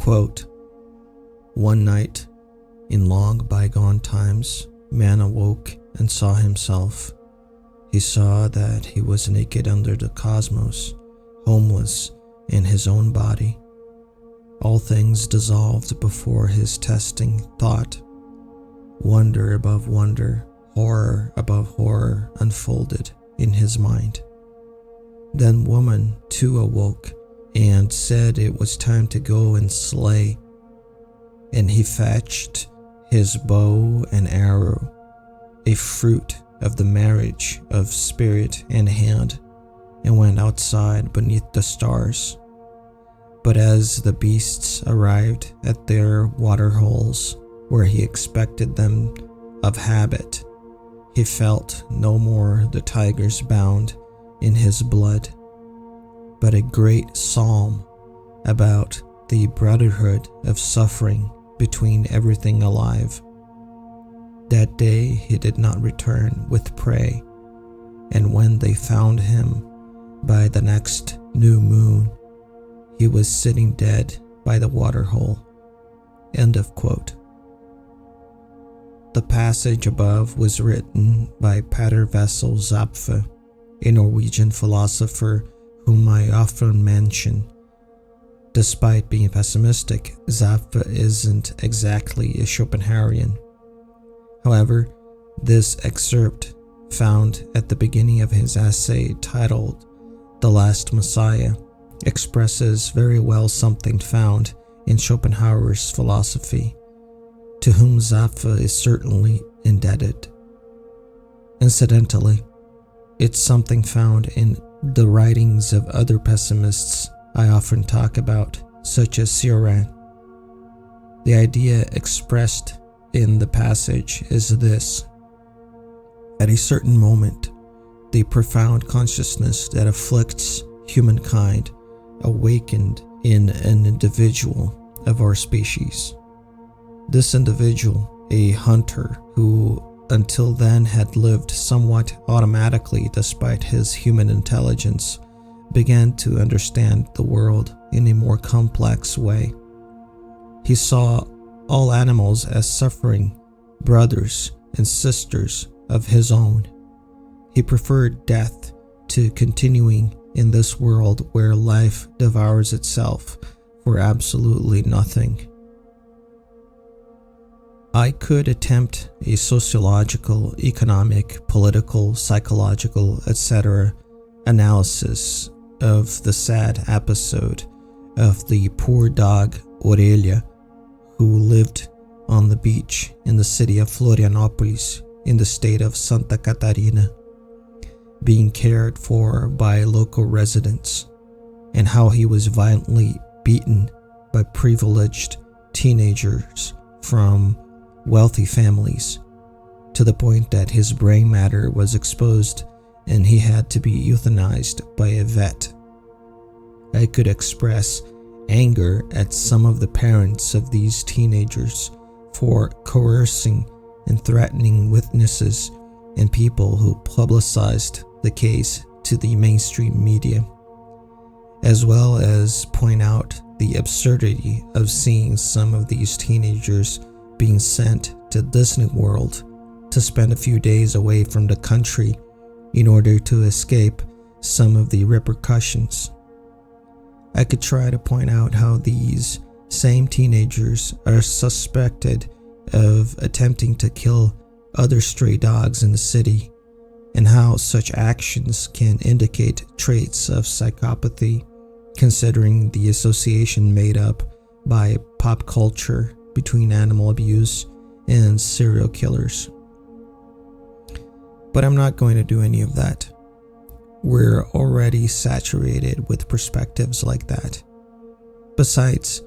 Quote, "One night, in long bygone times, man awoke and saw himself. He saw that he was naked under the cosmos, homeless in his own body. All things dissolved before his testing thought. Wonder above wonder, horror above horror unfolded in his mind. Then woman too awoke and said it was time to go and slay. And he fetched his bow and arrow, a fruit of the marriage of spirit and hand, and went outside beneath the stars. But as the beasts arrived at their waterholes where he expected them of habit, he felt no more the tiger's bound in his blood, but a great psalm about the brotherhood of suffering between everything alive. That day he did not return with prey, and when they found him by the next new moon, he was sitting dead by the waterhole." End of quote. The passage above was written by Peter Wessel Zapffe, a Norwegian philosopher whom I often mention. Despite being pessimistic, Zapffe isn't exactly a Schopenhauerian. However, this excerpt found at the beginning of his essay titled "The Last Messiah" expresses very well something found in Schopenhauer's philosophy, to whom Zapffe is certainly indebted. Incidentally, it's something found in the writings of other pessimists I often talk about, such as Cioran. The idea expressed in the passage is this: at a certain moment, the profound consciousness that afflicts humankind awakened in an individual of our species. This individual, a hunter who until then had lived somewhat automatically despite his human intelligence, began to understand the world in a more complex way. He saw all animals as suffering brothers and sisters of his own. He preferred death to continuing in this world where life devours itself for absolutely nothing. I could attempt a sociological, economic, political, psychological, etc. analysis of the sad episode of the poor dog Aurelia, who lived on the beach in the city of Florianopolis in the state of Santa Catarina, being cared for by local residents, and how he was violently beaten by privileged teenagers from wealthy families, to the point that his brain matter was exposed and he had to be euthanized by a vet. I could express anger at some of the parents of these teenagers for coercing and threatening witnesses and people who publicized the case to the mainstream media, as well as point out the absurdity of seeing some of these teenagers being sent to Disney World to spend a few days away from the country in order to escape some of the repercussions. I could try to point out how these same teenagers are suspected of attempting to kill other stray dogs in the city, and how such actions can indicate traits of psychopathy, considering the association made up by pop culture between animal abuse and serial killers. But I'm not going to do any of that. We're already saturated with perspectives like that. Besides,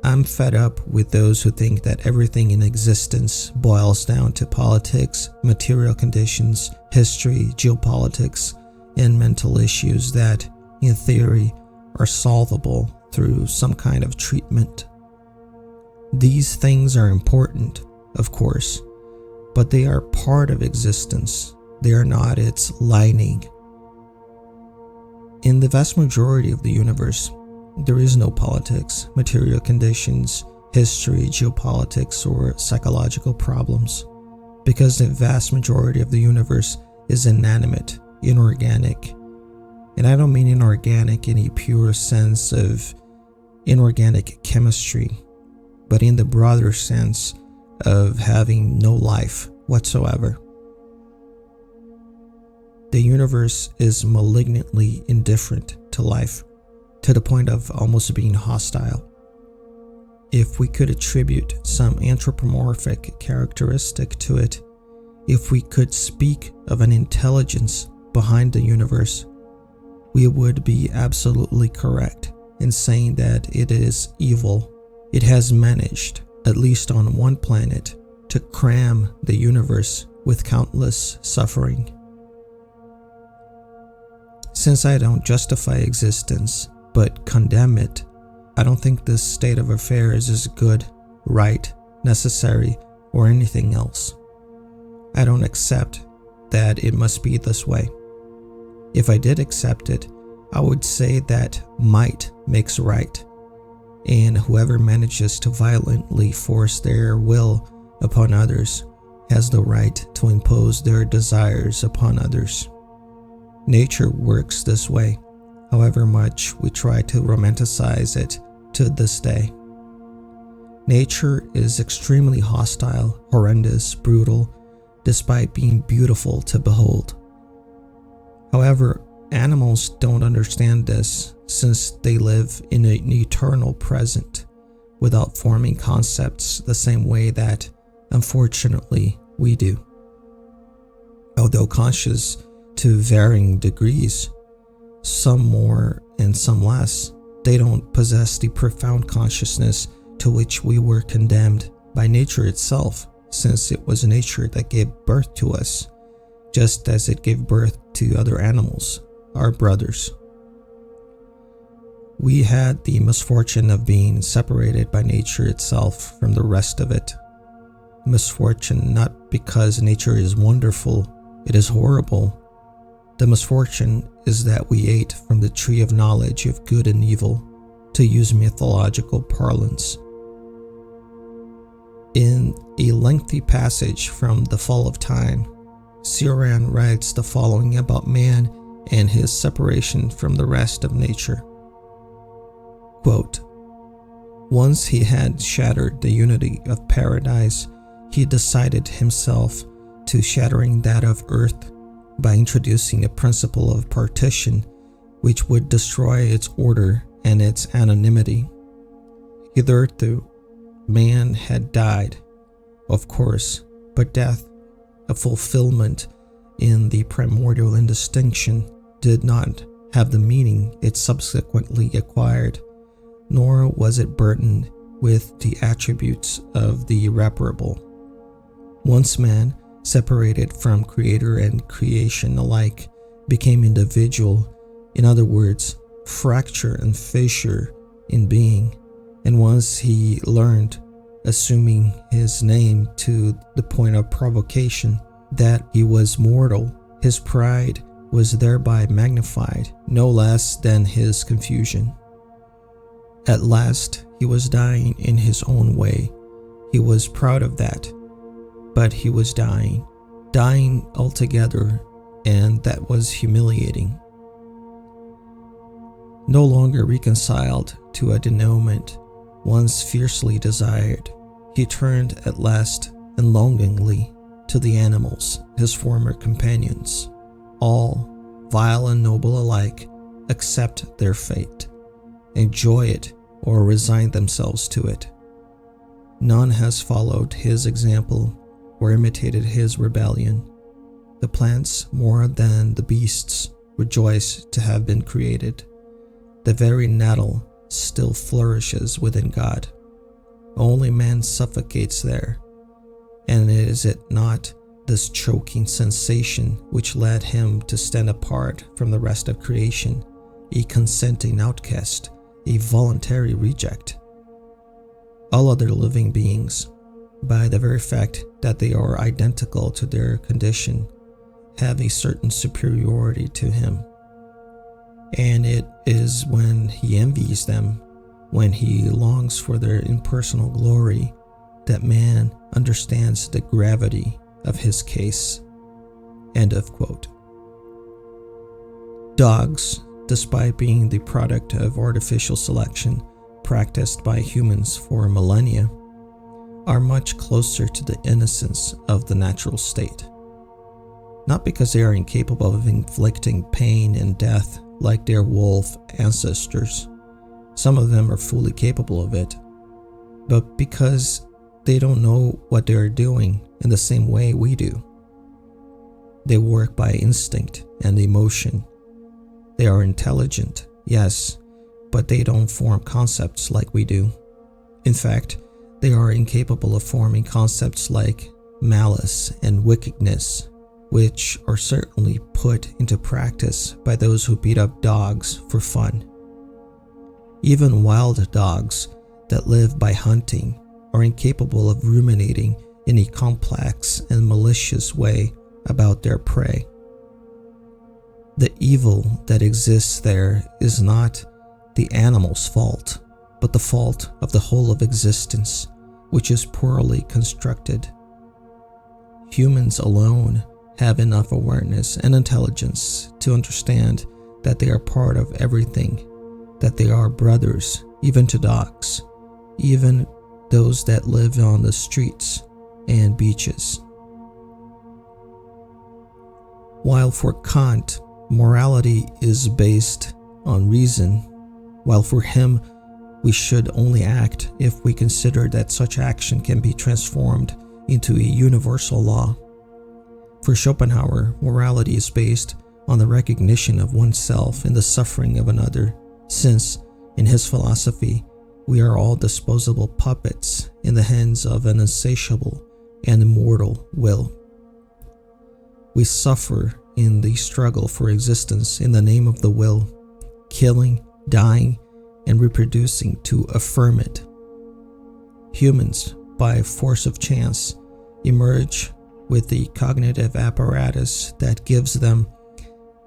I'm fed up with those who think that everything in existence boils down to politics, material conditions, history, geopolitics, and mental issues that, in theory, are solvable through some kind of treatment. These things are important, of course, but they are part of existence. They are not its lining. In the vast majority of the universe, there is no politics, material conditions, history, geopolitics, or psychological problems, because the vast majority of the universe is inanimate, inorganic. And I don't mean inorganic in a pure sense of inorganic chemistry, but in the broader sense of having no life whatsoever. The universe is malignantly indifferent to life, to the point of almost being hostile. If we could attribute some anthropomorphic characteristic to it, if we could speak of an intelligence behind the universe, we would be absolutely correct in saying that it is evil. It has managed, at least on one planet, to cram the universe with countless suffering. Since I don't justify existence, but condemn it, I don't think this state of affairs is good, right, necessary, or anything else. I don't accept that it must be this way. If I did accept it, I would say that might makes right, and whoever manages to violently force their will upon others has the right to impose their desires upon others. Nature works this way, however much we try to romanticize it to this day. Nature is extremely hostile, horrendous, brutal, despite being beautiful to behold. However, animals don't understand this, since they live in an eternal present without forming concepts the same way that, unfortunately, we do. Although conscious to varying degrees, some more and some less, they don't possess the profound consciousness to which we were condemned by nature itself, since it was nature that gave birth to us, just as it gave birth to other animals, our brothers. We had the misfortune of being separated by nature itself from the rest of it. Misfortune not because nature is wonderful, it is horrible. The misfortune is that we ate from the tree of knowledge of good and evil, to use mythological parlance. In a lengthy passage from The Fall of Time, Cioran writes the following about man and his separation from the rest of nature. Quote, "Once he had shattered the unity of paradise, he decided himself to shattering that of earth by introducing a principle of partition which would destroy its order and its anonymity. Hitherto, man had died, of course, but death, a fulfillment in the primordial indistinction, did not have the meaning it subsequently acquired, nor was it burdened with the attributes of the irreparable. Once man, separated from creator and creation alike, became individual, in other words, fracture and fissure in being, and once he learned, assuming his name to the point of provocation, that he was mortal, his pride was thereby magnified no less than his confusion. At last he was dying in his own way. He was proud of that, but he was dying altogether, and that was humiliating. No longer reconciled to a denouement once fiercely desired, he turned at last and longingly to the animals, his former companions. All, vile and noble alike, accept their fate, enjoy it, or resign themselves to it. None has followed his example or imitated his rebellion. The plants, more than the beasts, rejoice to have been created. The very nettle still flourishes within God. Only man suffocates there. And is it not this choking sensation which led him to stand apart from the rest of creation, a consenting outcast, a voluntary reject? All other living beings, by the very fact that they are identical to their condition, have a certain superiority to him. and it is when he envies them, when he longs for their impersonal glory, that man understands the gravity of his case." End of quote. Dogs, despite being the product of artificial selection practiced by humans for millennia, are much closer to the innocence of the natural state. Not because they are incapable of inflicting pain and death like their wolf ancestors. Some of them are fully capable of it, but because they don't know what they are doing in the same way we do. They work by instinct and emotion. They are intelligent, yes, but they don't form concepts like we do. In fact, they are incapable of forming concepts like malice and wickedness, which are certainly put into practice by those who beat up dogs for fun. Even wild dogs that live by hunting are incapable of ruminating in a complex and malicious way about their prey. The evil that exists there is not the animal's fault, but the fault of the whole of existence, which is poorly constructed. Humans alone have enough awareness and intelligence to understand that they are part of everything, that they are brothers, even to dogs, even those that live on the streets and beaches. While for Kant, morality is based on reason, while for him we should only act if we consider that such action can be transformed into a universal law. For Schopenhauer, morality is based on the recognition of oneself in the suffering of another, since, in his philosophy, we are all disposable puppets in the hands of an insatiable and immortal will. We suffer in the struggle for existence in the name of the will, killing, dying, and reproducing to affirm it. Humans, by force of chance, emerge with the cognitive apparatus that gives them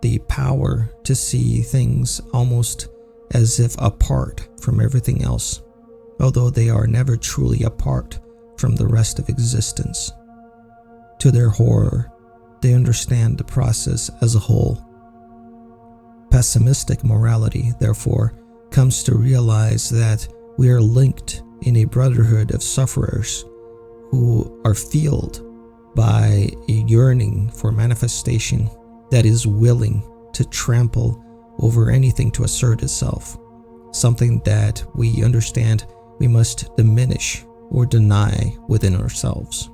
the power to see things almost as if apart from everything else, although they are never truly apart from the rest of existence. To their horror, they understand the process as a whole. Pessimistic morality, therefore, comes to realize that we are linked in a brotherhood of sufferers who are fueled by a yearning for manifestation that is willing to trample over anything to assert itself, something that we understand we must diminish or deny within ourselves.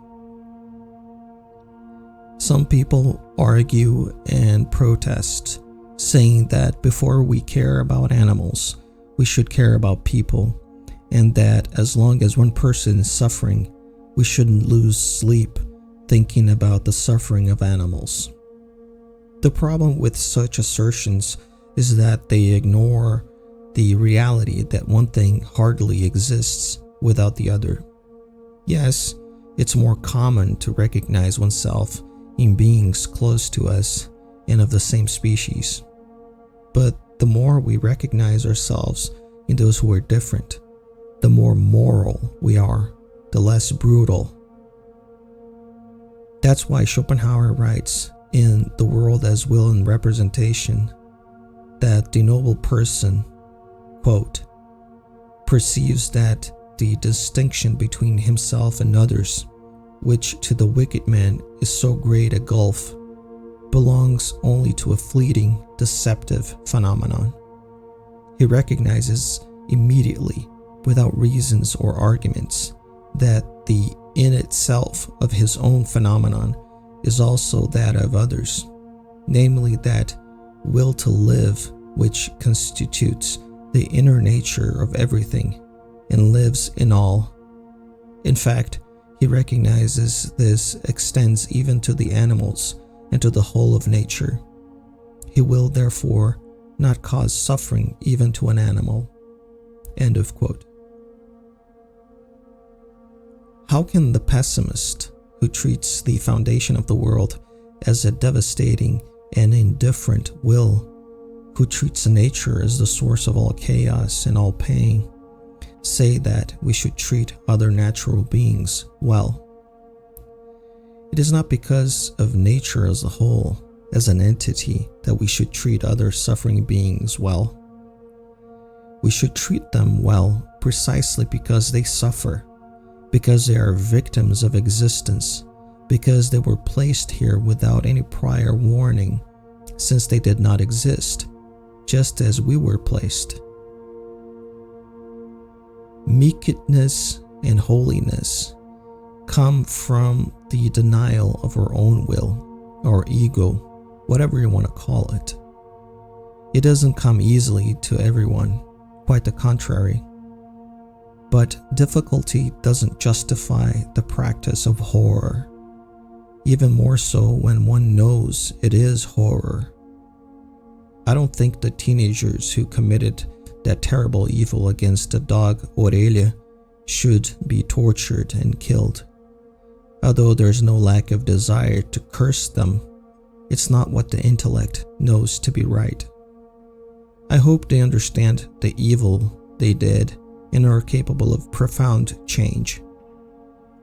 Some people argue and protest, saying that before we care about animals, we should care about people, and that as long as one person is suffering, we shouldn't lose sleep thinking about the suffering of animals. The problem with such assertions is that they ignore the reality that one thing hardly exists without the other. Yes, it's more common to recognize oneself in beings close to us and of the same species. But the more we recognize ourselves in those who are different, the more moral we are, the less brutal. That's why Schopenhauer writes in The World as Will and Representation that the noble person, quote, perceives that the distinction between himself and others, which to the wicked man is so great a gulf, belongs only to a fleeting, deceptive phenomenon. He recognizes immediately, without reasons or arguments, that the in itself of his own phenomenon is also that of others, namely that will to live which constitutes the inner nature of everything and lives in all. In fact, he recognizes this extends even to the animals and to the whole of nature. He will therefore not cause suffering even to an animal. End of quote. How can the pessimist, who treats the foundation of the world as a devastating and indifferent will, who treats nature as the source of all chaos and all pain, say that we should treat other natural beings well. It is not because of nature as a whole, as an entity, that we should treat other suffering beings well. We should treat them well precisely because they suffer, because they are victims of existence, because they were placed here without any prior warning, since they did not exist, just as we were placed. Meekness and holiness come from the denial of our own will, our ego, whatever you want to call it. It doesn't come easily to everyone, quite the contrary. But difficulty doesn't justify the practice of horror, even more so when one knows it is horror. I don't think the teenagers who committed that terrible evil against the dog Aurelia should be tortured and killed. Although there's no lack of desire to curse them, it's not what the intellect knows to be right. I hope they understand the evil they did and are capable of profound change.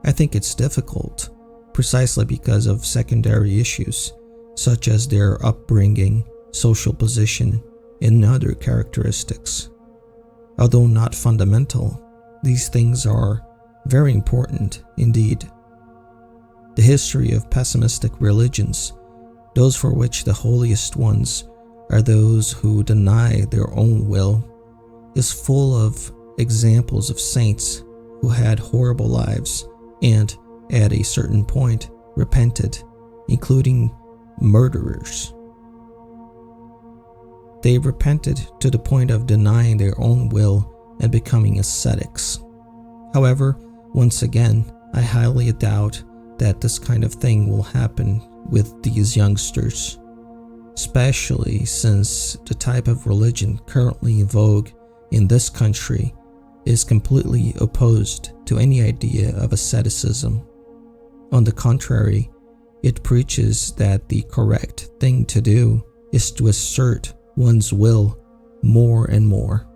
I think it's difficult, precisely because of secondary issues, such as their upbringing, social position, and other characteristics. Although not fundamental, these things are very important indeed. The history of pessimistic religions, those for which the holiest ones are those who deny their own will, is full of examples of saints who had horrible lives and, at a certain point, repented, including murderers. They repented to the point of denying their own will and becoming ascetics. However, once again, I highly doubt that this kind of thing will happen with these youngsters, especially since the type of religion currently in vogue in this country is completely opposed to any idea of asceticism. On the contrary, it preaches that the correct thing to do is to assert one's will more and more.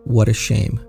What a shame.